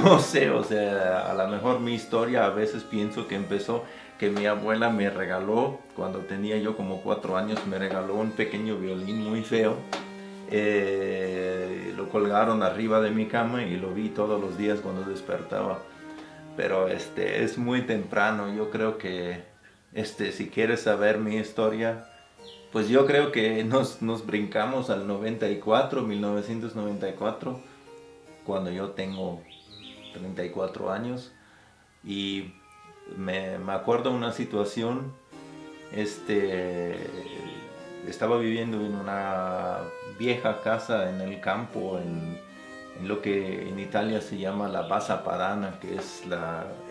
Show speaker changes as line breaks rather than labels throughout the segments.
no sé, o sea, a lo mejor mi historia a veces pienso que empezó que mi abuela me regaló, cuando tenía yo como 4 años, me regaló un pequeño violín muy feo. Lo colgaron arriba de mi cama y lo vi todos los días cuando despertaba. Pero es muy temprano, yo creo que si quieres saber mi historia, pues yo creo que nos brincamos al 94, 1994, cuando yo tengo 34 años. Y me acuerdo una situación, este, estaba viviendo en una vieja casa en el campo, en lo que en Italia se llama la Bassa Padana, que es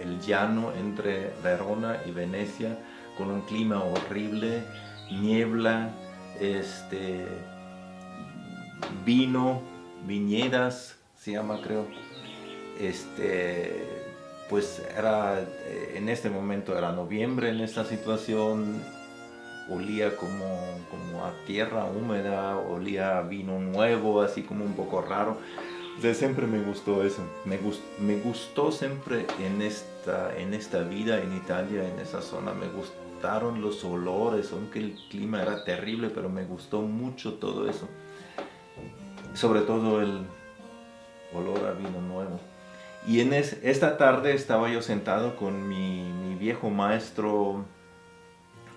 el llano entre Verona y Venecia, con un clima horrible, niebla, este, vino, viñedas, se llama creo. Este, pues en este momento era noviembre en esta situación, olía como a tierra húmeda, olía a vino nuevo, así como un poco raro. O sea, siempre me gustó eso. Me gustó siempre en esta vida en Italia, en esa zona. Me gustaron los olores, aunque el clima era terrible, pero me gustó mucho todo eso. Sobre todo el olor a vino nuevo. Y esta tarde estaba yo sentado con mi viejo maestro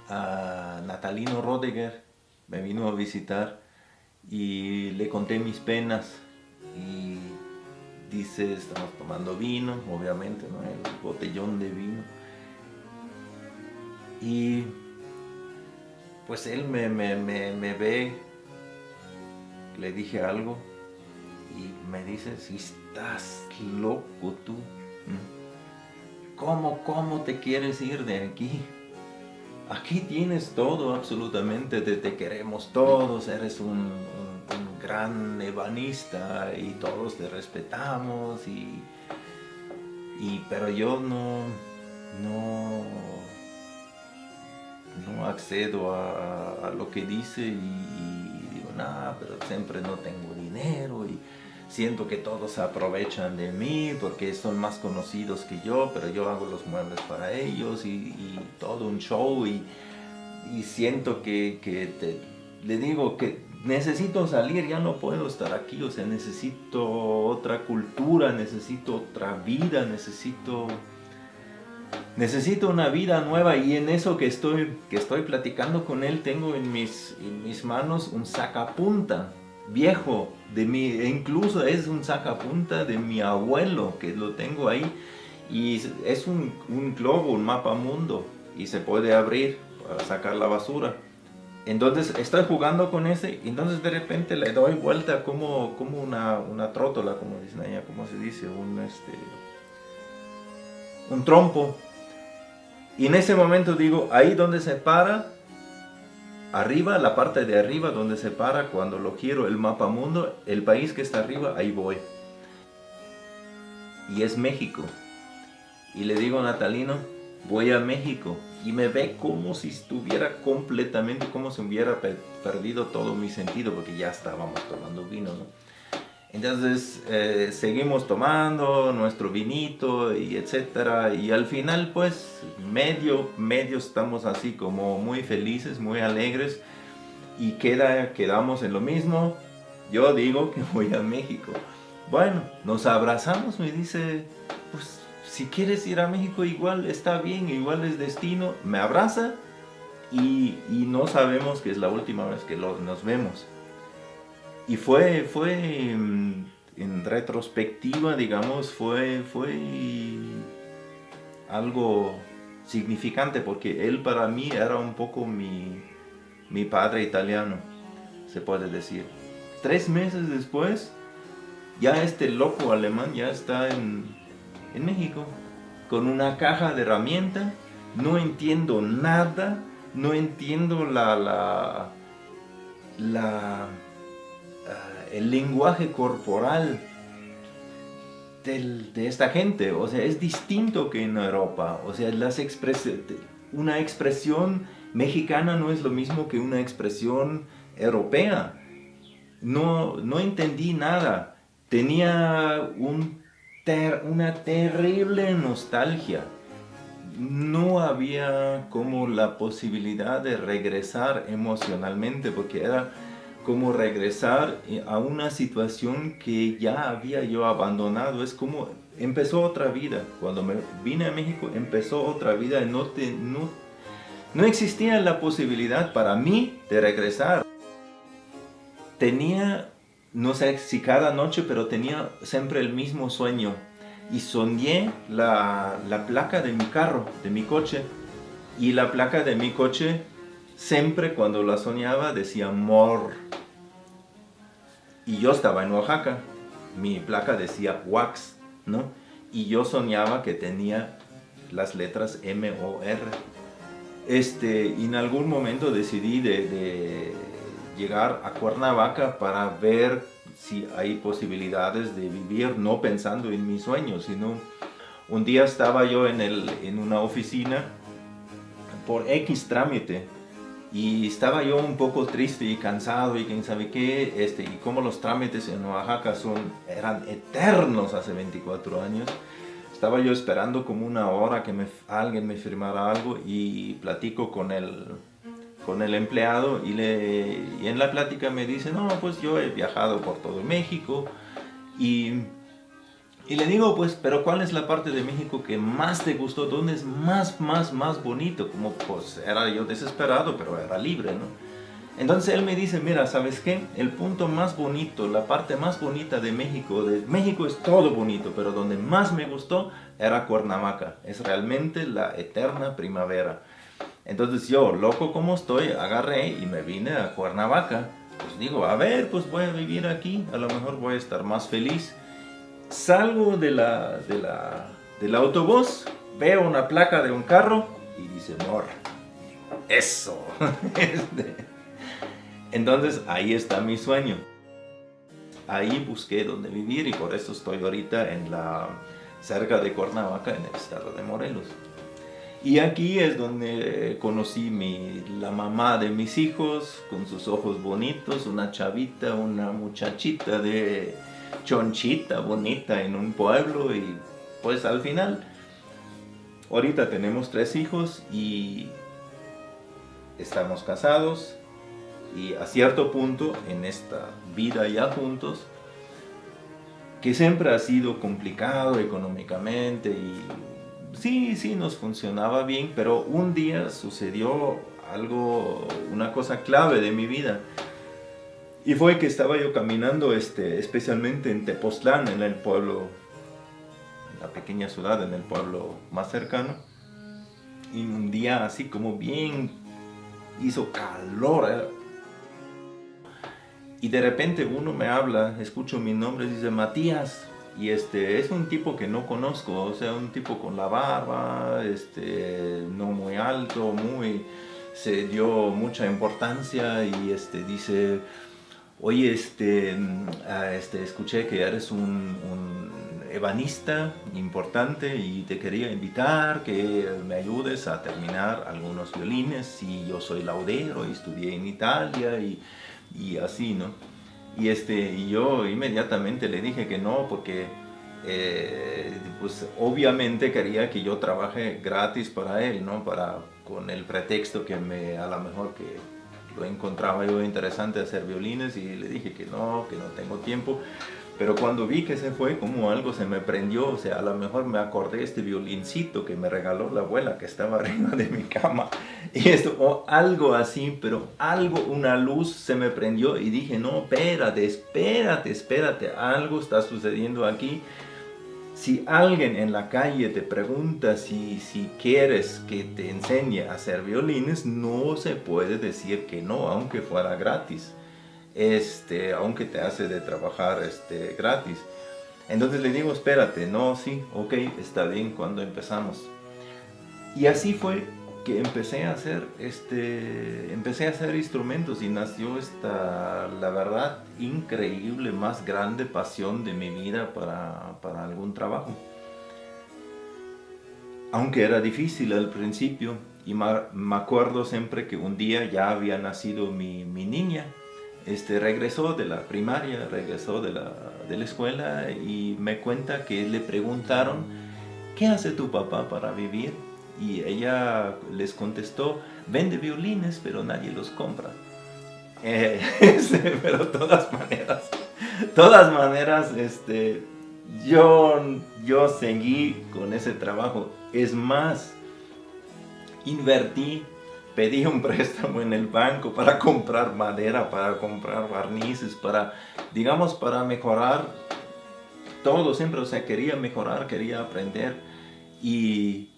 Natalino Rodeger. Me vino a visitar y le conté mis penas. Y dice, estamos tomando vino, obviamente, ¿no? El botellón de vino. Y pues él me ve, le dije algo y me dice, si estás loco tú, ¿cómo te quieres ir de aquí? Aquí tienes todo, absolutamente, te queremos todos, eres un gran ebanista y todos te respetamos, pero yo no accedo a lo que dice y digo, nada, pero siempre no tengo dinero y siento que todos se aprovechan de mí porque son más conocidos que yo, pero yo hago los muebles para ellos y todo un show y siento le digo que necesito salir, ya no puedo estar aquí, o sea, necesito otra cultura, necesito otra vida, necesito una vida nueva. Y en eso que estoy platicando con él, tengo en mis manos un sacapunta viejo incluso es un sacapunta de mi abuelo, que lo tengo ahí, y es un globo, un mapa mundo, y se puede abrir para sacar la basura. Entonces estoy jugando con ese, y entonces de repente le doy vuelta como una trótola, como dicen allá, como se dice, un trompo. Y en ese momento digo, ahí donde se para, arriba, la parte de arriba donde se para, cuando lo giro el mapa mundo, el país que está arriba, ahí voy. Y es México. Y le digo a Natalino, voy a México. Y me ve como si estuviera completamente, como si hubiera perdido todo mi sentido, porque ya estábamos tomando vino, ¿no? Entonces seguimos tomando nuestro vinito y etcétera, y al final pues medio estamos así como muy felices, muy alegres, y quedamos en lo mismo. Yo digo que voy a México. Bueno, nos abrazamos, me dice, pues si quieres ir a México igual está bien, igual es destino. Me abraza y no sabemos que es la última vez que nos vemos. Y fue en retrospectiva, digamos, fue algo significante, porque él para mí era un poco mi padre italiano, se puede decir. 3 meses después, ya este loco alemán ya está en México, con una caja de herramientas. No entiendo nada, no entiendo el lenguaje corporal de esta gente. O sea, es distinto que en Europa. O sea, una expresión mexicana no es lo mismo que una expresión europea. No entendí nada. Tenía un una terrible nostalgia. No había como la posibilidad de regresar emocionalmente, porque era como regresar a una situación que ya había yo abandonado. Es como empezó otra vida. Cuando me vine a México empezó otra vida. No existía la posibilidad para mí de regresar. Tenía, no sé si cada noche, pero tenía siempre el mismo sueño. Y soñé la placa de mi carro, de mi coche. Y la placa de mi coche, siempre cuando la soñaba, decía Mor. Y yo estaba en Oaxaca. Mi placa decía Wax, ¿no? Y yo soñaba que tenía las letras M-O-R. Y en algún momento decidí de llegar a Cuernavaca para ver si hay posibilidades de vivir, no pensando en mis sueños, sino un día estaba yo en una oficina por X trámite y estaba yo un poco triste y cansado y quién sabe qué, y como los trámites en Oaxaca eran eternos hace 24 años. Estaba yo esperando como una hora que alguien me firmara algo y platico con el empleado y en la plática me dice, no, pues yo he viajado por todo México y le digo, pues, pero ¿cuál es la parte de México que más te gustó? ¿Dónde es más bonito? Como pues era yo desesperado, pero era libre, ¿no? Entonces él me dice, mira, ¿sabes qué? El punto más bonito, la parte más bonita de México es todo bonito, pero donde más me gustó era Cuernavaca. Es realmente la eterna primavera. Entonces yo, loco como estoy, agarré y me vine a Cuernavaca. Pues digo, a ver, pues voy a vivir aquí, a lo mejor voy a estar más feliz. Salgo del autobús, veo una placa de un carro y dice, Mor, eso. Entonces ahí está mi sueño. Ahí busqué dónde vivir y por eso estoy ahorita cerca de Cuernavaca, en el estado de Morelos. Y aquí es donde conocí la mamá de mis hijos, con sus ojos bonitos, una chavita, una muchachita de chonchita bonita en un pueblo. Y pues al final, ahorita tenemos 3 hijos y estamos casados. Y a cierto punto en esta vida ya juntos, que siempre ha sido complicado económicamente y sí nos funcionaba bien, pero un día sucedió algo, una cosa clave de mi vida. Y fue que estaba yo caminando especialmente en Tepoztlán, en el pueblo, en la pequeña ciudad, en el pueblo más cercano. Y un día así como bien hizo calor, y de repente uno me habla, escucho mi nombre, dice Matías. Y es un tipo que no conozco, o sea, un tipo con la barba, no muy alto, se dio mucha importancia y dice, oye, escuché que eres un ebanista importante y te quería invitar que me ayudes a terminar algunos violines y yo soy laudero y estudié en Italia y así, ¿no? Y yo inmediatamente le dije que no, porque pues obviamente quería que yo trabaje gratis para él, ¿no? Con el pretexto que a lo mejor que lo encontraba yo interesante hacer violines y le dije que no tengo tiempo. Pero cuando vi que se fue, como algo se me prendió, o sea, a lo mejor me acordé este violincito que me regaló la abuela que estaba arriba de mi cama. Y o algo así, pero una luz se me prendió y dije, no, espérate, algo está sucediendo aquí. Si alguien en la calle te pregunta si quieres que te enseñe a hacer violines, no se puede decir que no, aunque fuera gratis. Aunque te hace de trabajar gratis. Entonces le digo, espérate, no, sí, ok, está bien, cuando empezamos. Y así fue que empecé a hacer instrumentos y nació la verdad, increíble, más grande pasión de mi vida para algún trabajo. Aunque era difícil al principio, y me acuerdo siempre que un día ya había nacido mi niña. regresó de la primaria, regresó de la escuela y me cuenta que le preguntaron, ¿qué hace tu papá para vivir? Y ella les contestó, vende violines, pero nadie los compra. Pero de todas maneras, yo seguí con ese trabajo. Es más, invertí, pedí un préstamo en el banco para comprar madera, para comprar barnices, digamos, para mejorar todo siempre. O sea, quería mejorar, quería aprender y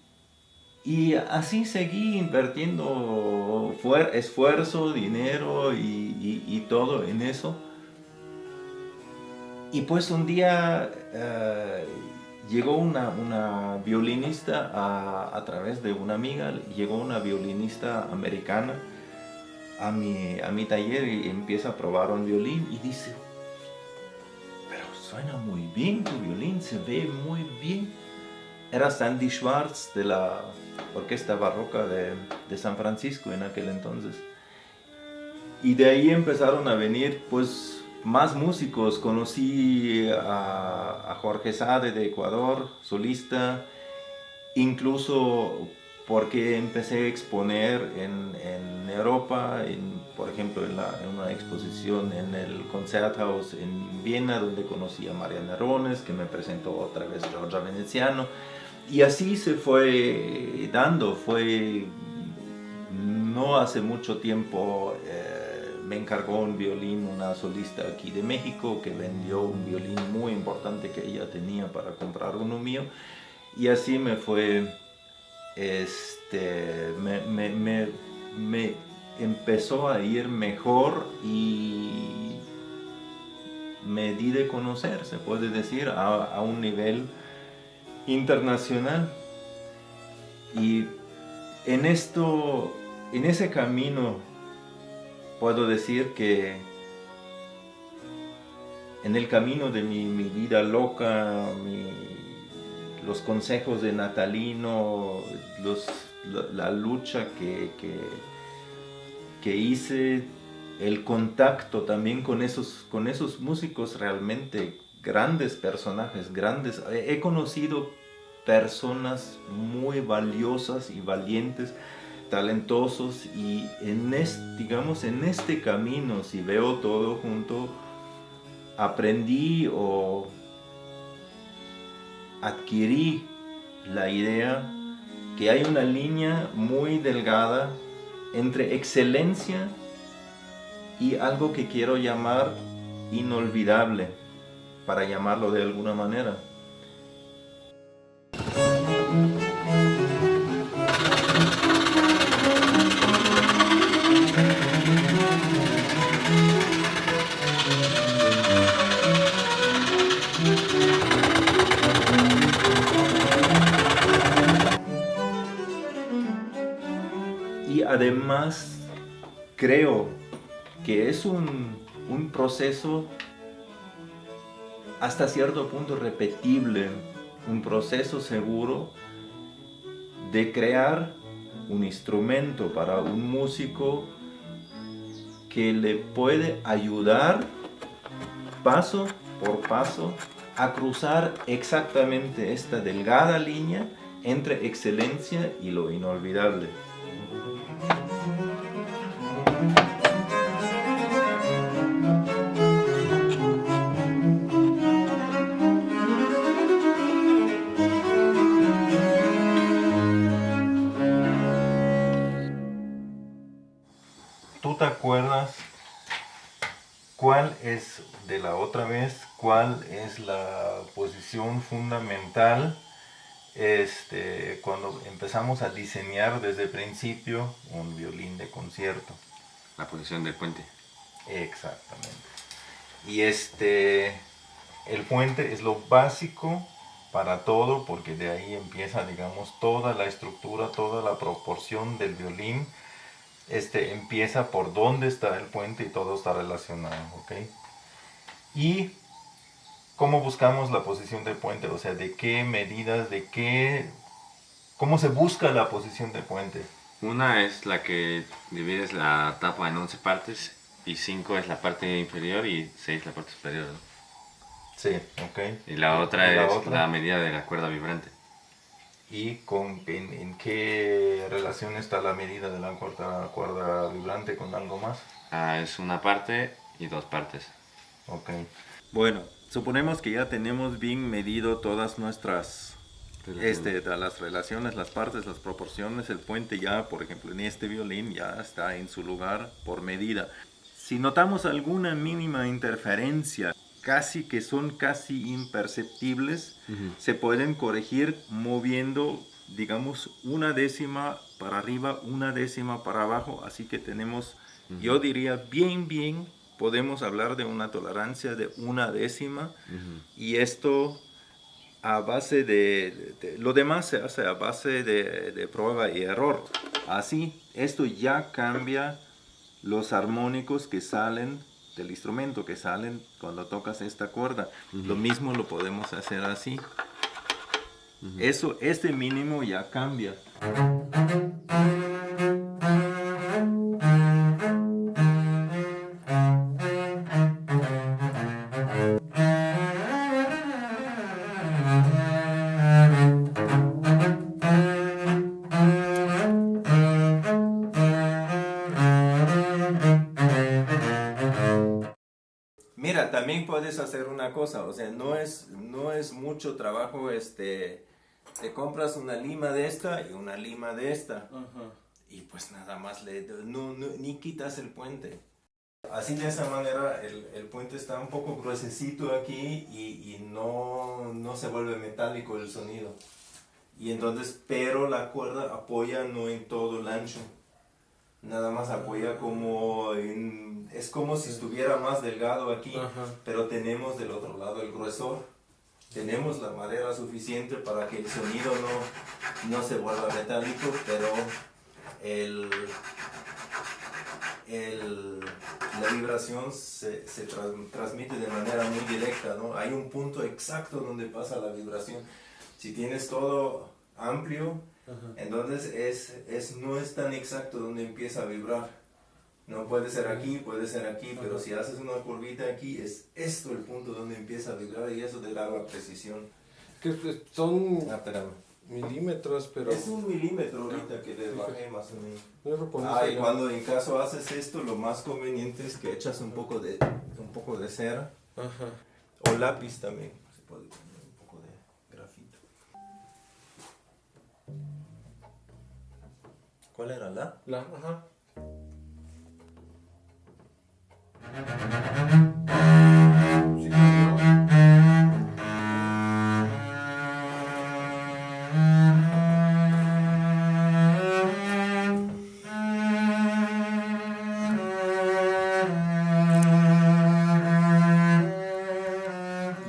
así seguí invirtiendo esfuerzo, dinero y todo en eso. Y pues un día llegó una violinista a través de una amiga, llegó una violinista americana a mi taller y empieza a probar un violín y dice, pero suena muy bien tu violín, se ve muy bien. Era Sandy Schwartz de la Orquesta Barroca de San Francisco en aquel entonces. Y de ahí empezaron a venir pues más músicos. Conocí a Jorge Sade de Ecuador, solista, incluso porque empecé a exponer en Europa, por ejemplo en una exposición en el Concerthaus en Viena, donde conocí a Mariana Rones, que me presentó otra vez Giorgia Veneziano. Y así se fue dando, no hace mucho tiempo me encargó un violín una solista aquí de México que vendió un violín muy importante que ella tenía para comprar uno mío. Y así me fue, me empezó a ir mejor y me di de conocer, se puede decir, a un nivel internacional. Y en ese camino puedo decir que en el camino de mi vida loca, los consejos de Natalino, la lucha que hice, el contacto también con esos músicos realmente grandes personajes, grandes. He conocido personas muy valiosas y valientes, talentosos, y digamos, en este camino, si veo todo junto, aprendí o adquirí la idea que hay una línea muy delgada entre excelencia y algo que quiero llamar inolvidable, para llamarlo de alguna manera. Y además creo que es un proceso hasta cierto punto repetible, un proceso seguro de crear un instrumento para un músico que le puede ayudar paso por paso a cruzar exactamente esta delgada línea entre excelencia y lo inolvidable. ¿Tú te acuerdas cuál es, de la otra vez, cuál es la posición fundamental cuando empezamos a diseñar desde el principio un violín de concierto?
La posición del puente.
Exactamente. Y el puente es lo básico para todo, porque de ahí empieza, digamos, toda la estructura, toda la proporción del violín. Empieza por dónde está el puente y todo está relacionado, ¿ok? Y cómo buscamos la posición del puente, o sea, de qué medidas, cómo se busca la posición del puente.
Una es la que divides la tapa en 11 partes Y 5 es la parte inferior y 6 la parte superior, ¿no?
Sí, ok.
Y la otra
¿Y la
es
otra?
la medida de la cuerda vibrante.
¿Y en qué relación está la medida de la cuerda vibrante con algo más?
Es una parte y 2 partes.
Ok. Bueno, suponemos que ya tenemos bien medido todas nuestras las relaciones, las partes, las proporciones. El puente ya, por ejemplo, en este violín ya está en su lugar por medida. Si notamos alguna mínima interferencia, son casi imperceptibles, se pueden corregir moviendo, digamos, una décima para arriba, una décima para abajo. Así que tenemos, yo diría, bien, podemos hablar de una tolerancia de una décima. Y esto a base lo demás se hace a base de prueba y error. Así, esto ya cambia los armónicos que salen del instrumento, que salen cuando tocas esta cuerda. Lo mismo lo podemos hacer así. Este mínimo ya cambia. Mira, también puedes hacer una cosa, o sea, no es mucho trabajo, te compras una lima de esta y una lima de esta. Y pues nada más ni quitas el puente. Así de esa manera el puente está un poco gruesecito aquí y no se vuelve metálico el sonido. Y entonces, pero la cuerda apoya no en todo el ancho. Nada más apoya es como si estuviera más delgado aquí, pero tenemos del otro lado el gruesor. Tenemos la madera suficiente para que el sonido no se vuelva metálico, pero la vibración se transmite de manera muy directa, ¿no? Hay un punto exacto donde pasa la vibración. Si tienes todo amplio, entonces no es tan exacto donde empieza a vibrar. No puede ser aquí, pero si haces una curvita aquí, es esto el punto donde empieza a vibrar y eso te da la precisión.
Que son
Espérame.
milímetros, pero...
Es 1 milímetro ahorita que le bajé más o menos.
Voy a reponer
Y cuando en caso haces esto, lo más conveniente es que echas un poco de cera o lápiz también. Se puede poner un poco de grafito. ¿Cuál era la?
Sí, ¿no?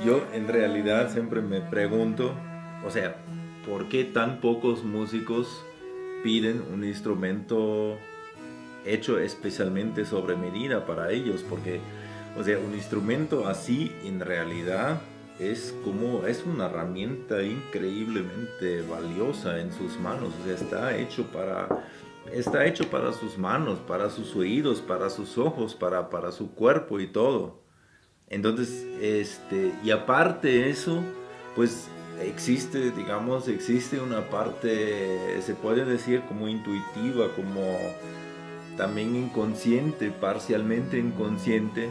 Yo en realidad siempre me pregunto, o sea, ¿por qué tan pocos músicos piden un instrumento hecho especialmente sobre medida para ellos? Porque, o sea, un instrumento así en realidad es una herramienta increíblemente valiosa en sus manos. O sea, está hecho para sus manos, para sus oídos, para sus ojos, para su cuerpo y todo. Entonces, y aparte de eso, pues existe una parte, se puede decir como intuitiva, como también inconsciente, parcialmente inconsciente,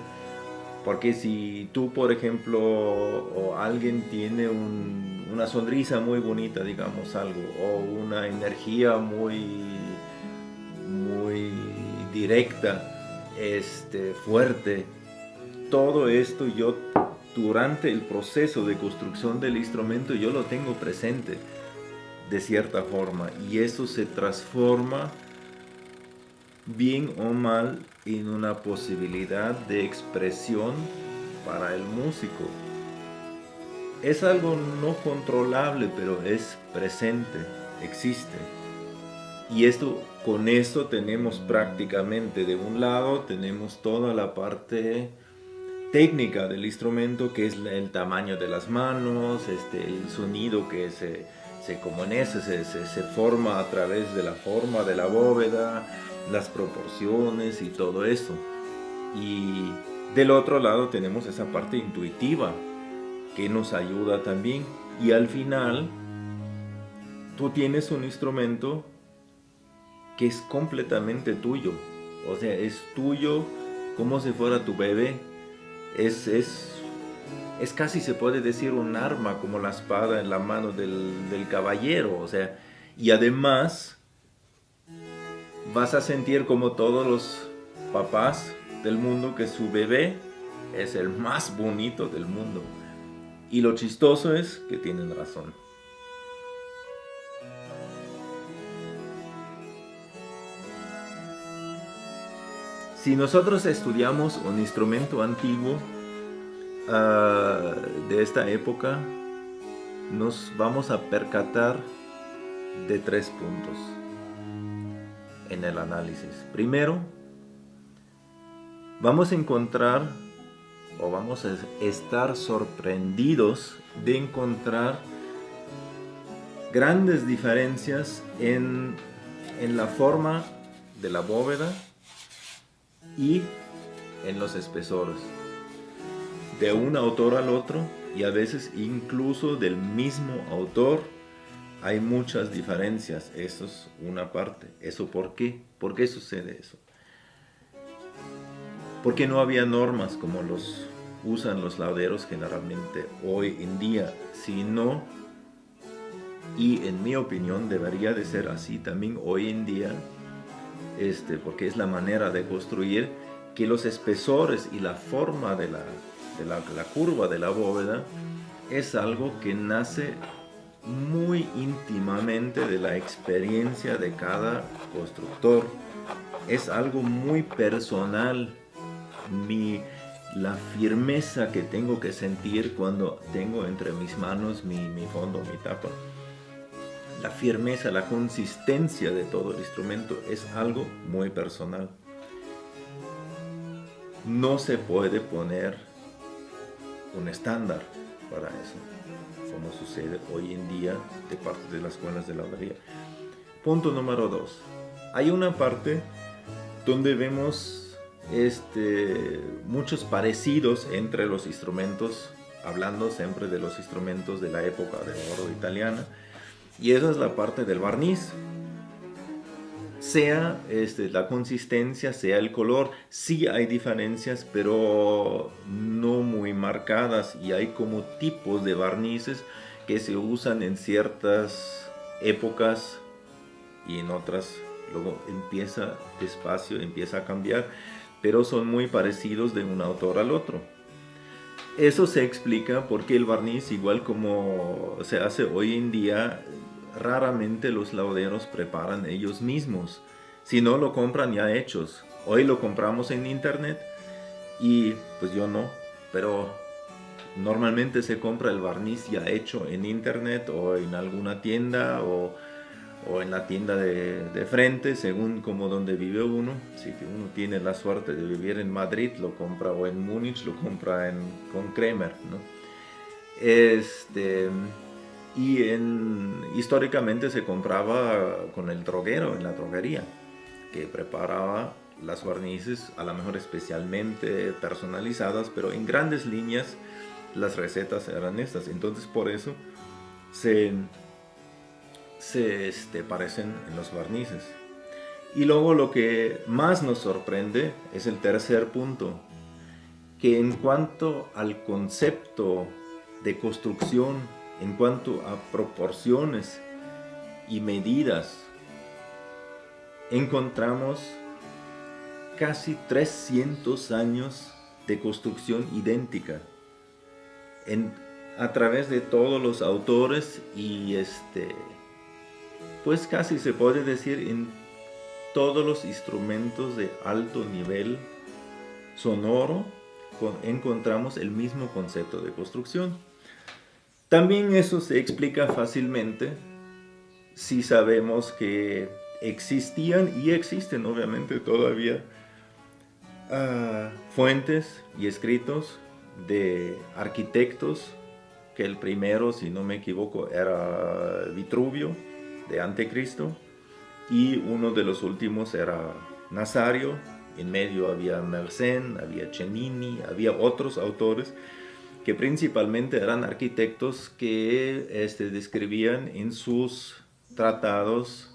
porque si tú, por ejemplo, o alguien tiene una sonrisa muy bonita, digamos algo, o una energía muy directa, fuerte, todo esto yo durante el proceso de construcción del instrumento yo lo tengo presente de cierta forma y eso se transforma bien o mal en una posibilidad de expresión para el músico. Es algo no controlable, pero es presente, existe. Y con esto tenemos prácticamente de un lado tenemos toda la parte técnica del instrumento, que es el tamaño de las manos, el sonido que se forma a través de la forma de la bóveda, las proporciones y todo eso. Y del otro lado tenemos esa parte intuitiva que nos ayuda también. Y al final, tú tienes un instrumento que es completamente tuyo. O sea, es tuyo como si fuera tu bebé. Es casi, se puede decir, un arma, como la espada en la mano del caballero. O sea, y además vas a sentir como todos los papás del mundo que su bebé es el más bonito del mundo. Y lo chistoso es que tienen razón. Si nosotros estudiamos un instrumento antiguo de esta época, nos vamos a percatar de 3 puntos en el análisis. Primero, vamos a encontrar o vamos a estar sorprendidos de encontrar grandes diferencias en la forma de la bóveda y en los espesores, de un autor al otro, y a veces incluso del mismo autor hay muchas diferencias. Eso es una parte. ¿Eso por qué? ¿Por qué sucede eso? Porque no había normas como los usan los lauderos generalmente hoy en día, sino, y en mi opinión debería de ser así también hoy en día, porque es la manera de construir, que los espesores y la forma de la curva de la bóveda es algo que nace muy íntimamente de la experiencia de cada constructor. Es algo muy personal. La firmeza que tengo que sentir cuando tengo entre mis manos mi fondo, mi tapa. La firmeza, la consistencia de todo el instrumento es algo muy personal. No se puede poner un estándar para eso, como sucede hoy en día de parte de las escuelas de laudería. Punto número 2. Hay una parte donde vemos muchos parecidos entre los instrumentos, hablando siempre de los instrumentos de la época de oro italiana, y esa es la parte del barniz. Sea la consistencia, sea el color, sí hay diferencias, pero no muy marcadas, y hay como tipos de barnices que se usan en ciertas épocas y en otras luego empieza despacio, empieza a cambiar, pero son muy parecidos de un autor al otro. Eso se explica porque el barniz, igual como se hace hoy en día, raramente los lauderos preparan ellos mismos, si no lo compran ya hechos. Hoy lo compramos en internet y pues yo no, pero normalmente se compra el barniz ya hecho en internet o en alguna tienda o en la tienda de frente, según como donde vive uno. Si uno tiene la suerte de vivir en Madrid, lo compra, o en Múnich lo compra con Kremer, ¿no? Históricamente se compraba con el droguero en la droguería, que preparaba las barnices, a lo mejor especialmente personalizadas, pero en grandes líneas las recetas eran estas. Entonces por eso se parecen en los barnices. Y luego lo que más nos sorprende es el tercer punto, que en cuanto al concepto de construcción, en cuanto a proporciones y medidas, encontramos casi 300 años de construcción idéntica a través de todos los autores, y pues casi se puede decir en todos los instrumentos de alto nivel sonoro encontramos el mismo concepto de construcción. También eso se explica fácilmente si sabemos que existían y existen obviamente todavía fuentes y escritos de arquitectos, que el primero, si no me equivoco, era Vitruvio de Antecristo, y uno de los últimos era Nazario En medio había Mersenne, había Cennini, había otros autores que principalmente eran arquitectos que describían en sus tratados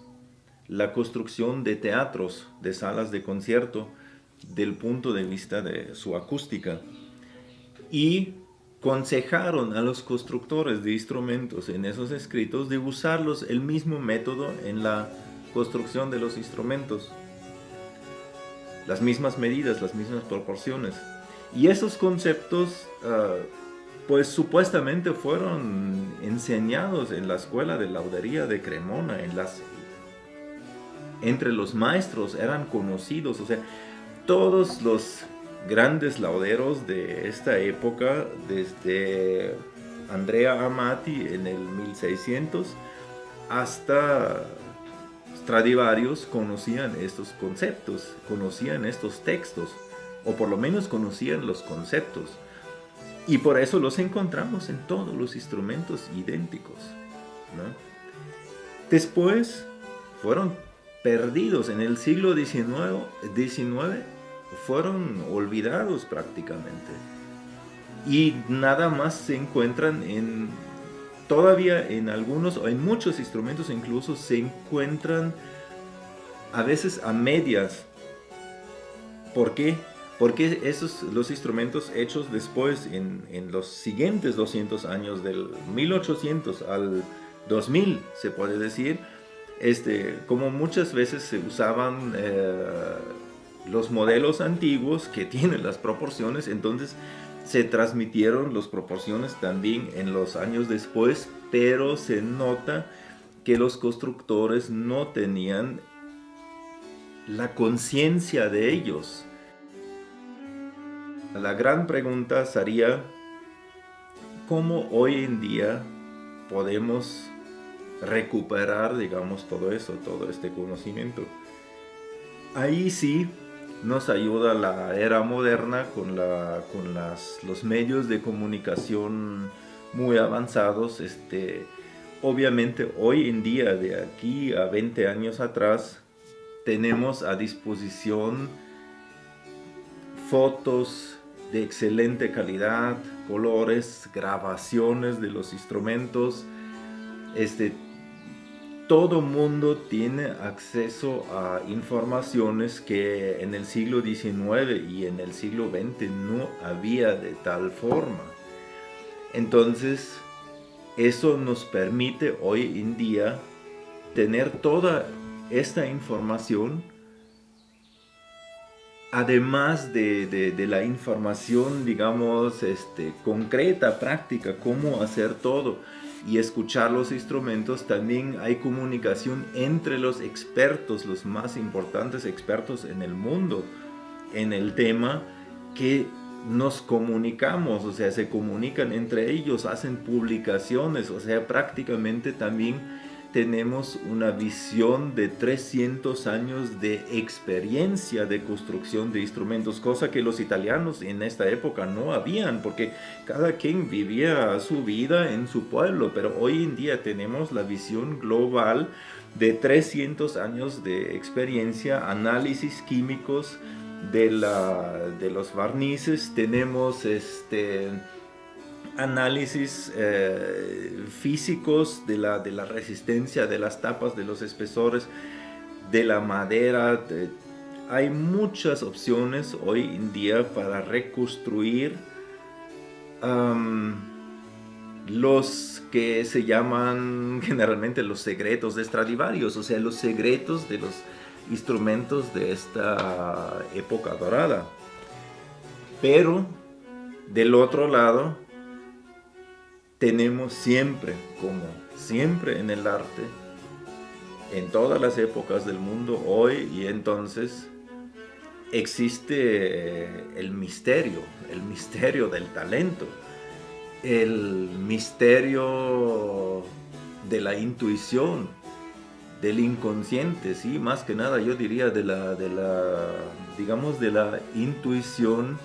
la construcción de teatros, de salas de concierto, del punto de vista de su acústica. Y aconsejaron a los constructores de instrumentos en esos escritos de usarlos el mismo método en la construcción de los instrumentos. Las mismas medidas, las mismas proporciones. Y esos conceptos, pues supuestamente fueron enseñados en la escuela de laudería de Cremona, entre los maestros eran conocidos, o sea, todos los grandes lauderos de esta época, desde Andrea Amati en el 1600 hasta Stradivarius, conocían estos conceptos, conocían estos textos, o por lo menos conocían los conceptos. Y por eso los encontramos en todos los instrumentos idénticos, ¿no? Después fueron perdidos en el siglo XIX, fueron olvidados prácticamente. Y nada más se encuentran todavía en algunos, o en muchos instrumentos incluso, se encuentran a veces a medias. ¿Por qué? Porque los instrumentos hechos después, en los siguientes 200 años, del 1800 al 2000, se puede decir, como muchas veces se usaban los modelos antiguos que tienen las proporciones, entonces se transmitieron las proporciones también en los años después, pero se nota que los constructores no tenían la conciencia de ellos. La gran pregunta sería, ¿cómo hoy en día podemos recuperar, digamos, todo eso, todo este conocimiento? Ahí sí nos ayuda la era moderna con los medios de comunicación muy avanzados. Obviamente hoy en día, de aquí a 20 años atrás, tenemos a disposición fotos de excelente calidad, colores, grabaciones de los instrumentos. Todo mundo tiene acceso a informaciones que en el siglo XIX y en el siglo XX no había de tal forma. Entonces, eso nos permite hoy en día tener toda esta información, además de la información, digamos, concreta, práctica, cómo hacer todo y escuchar los instrumentos. También hay comunicación entre los expertos, los más importantes expertos en el mundo en el tema, que nos comunicamos, o sea, se comunican entre ellos, hacen publicaciones, o sea, prácticamente también tenemos una visión de 300 años de experiencia de construcción de instrumentos, cosa que los italianos en esta época no habían, porque cada quien vivía su vida en su pueblo, pero hoy en día tenemos la visión global de 300 años de experiencia, análisis químicos de los barnices, tenemos análisis físicos de la resistencia de las tapas, de los espesores, de la madera. Hay muchas opciones hoy en día para reconstruir los que se llaman generalmente los secretos de Stradivarius, o sea, los secretos de los instrumentos de esta época dorada. Pero del otro lado tenemos siempre, como siempre en el arte, en todas las épocas del mundo, hoy y entonces, existe el misterio del talento, el misterio de la intuición, del inconsciente, sí, más que nada yo diría de la intuición,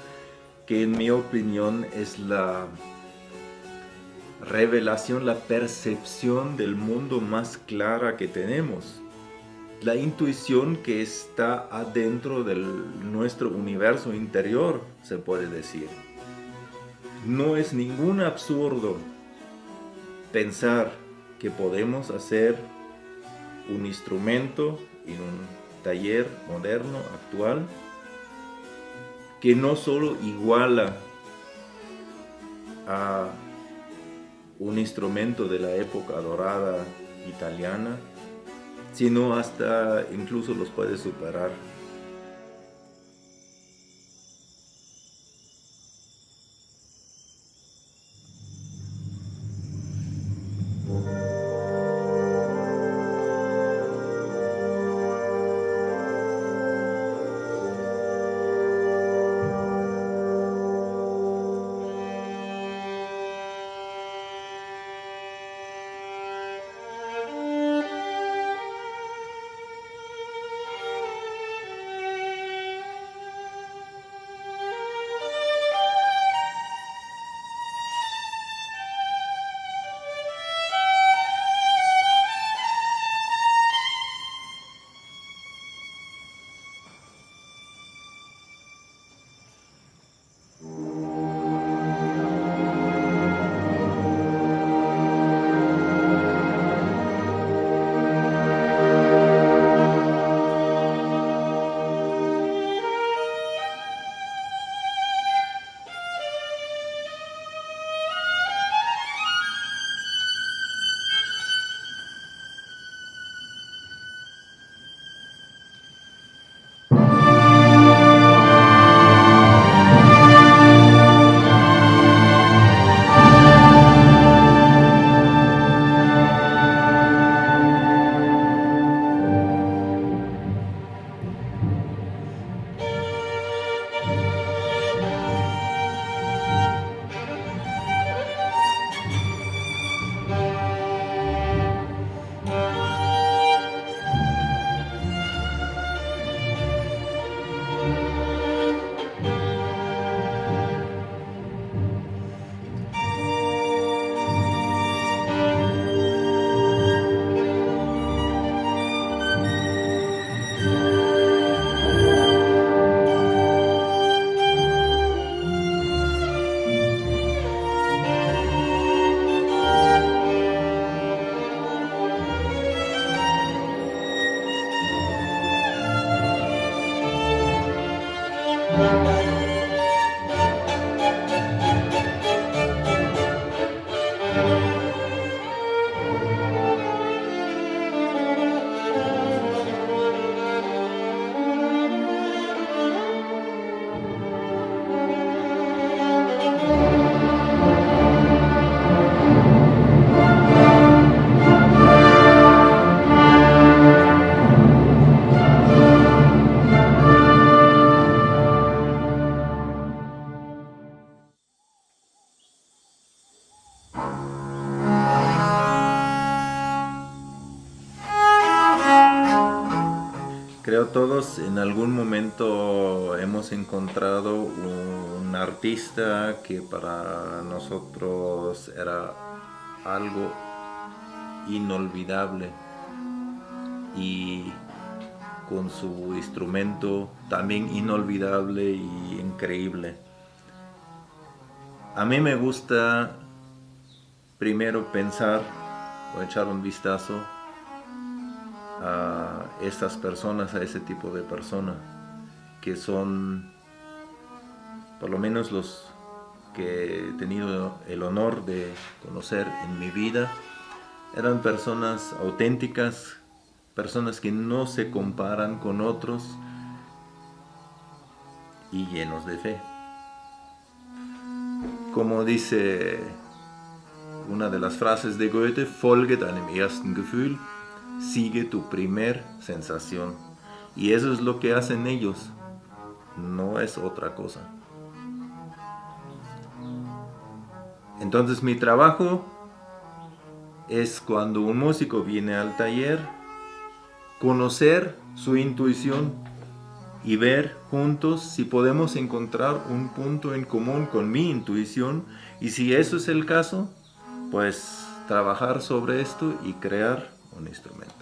que en mi opinión es la revelación, la percepción del mundo más clara que tenemos, la intuición que está adentro de nuestro universo interior, se puede decir. No es ningún absurdo pensar que podemos hacer un instrumento en un taller moderno, actual, que no solo iguala a un instrumento de la época dorada italiana, sino hasta incluso los puede superar. Creo todos en algún momento hemos encontrado un artista que para nosotros era algo inolvidable y con su instrumento también inolvidable y increíble. A mí me gusta primero pensar o echar un vistazo a estas personas, a ese tipo de personas que son, por lo menos los que he tenido el honor de conocer en mi vida, eran personas auténticas, personas que no se comparan con otros y llenos de fe. Como dice una de las frases de Goethe, folge deinem ersten Gefühl, sigue tu primer sensación. Y eso es lo que hacen ellos, no es otra cosa. Entonces mi trabajo es, cuando un músico viene al taller, conocer su intuición y ver juntos si podemos encontrar un punto en común con mi intuición, y si eso es el caso, pues trabajar sobre esto y crear un instrumento.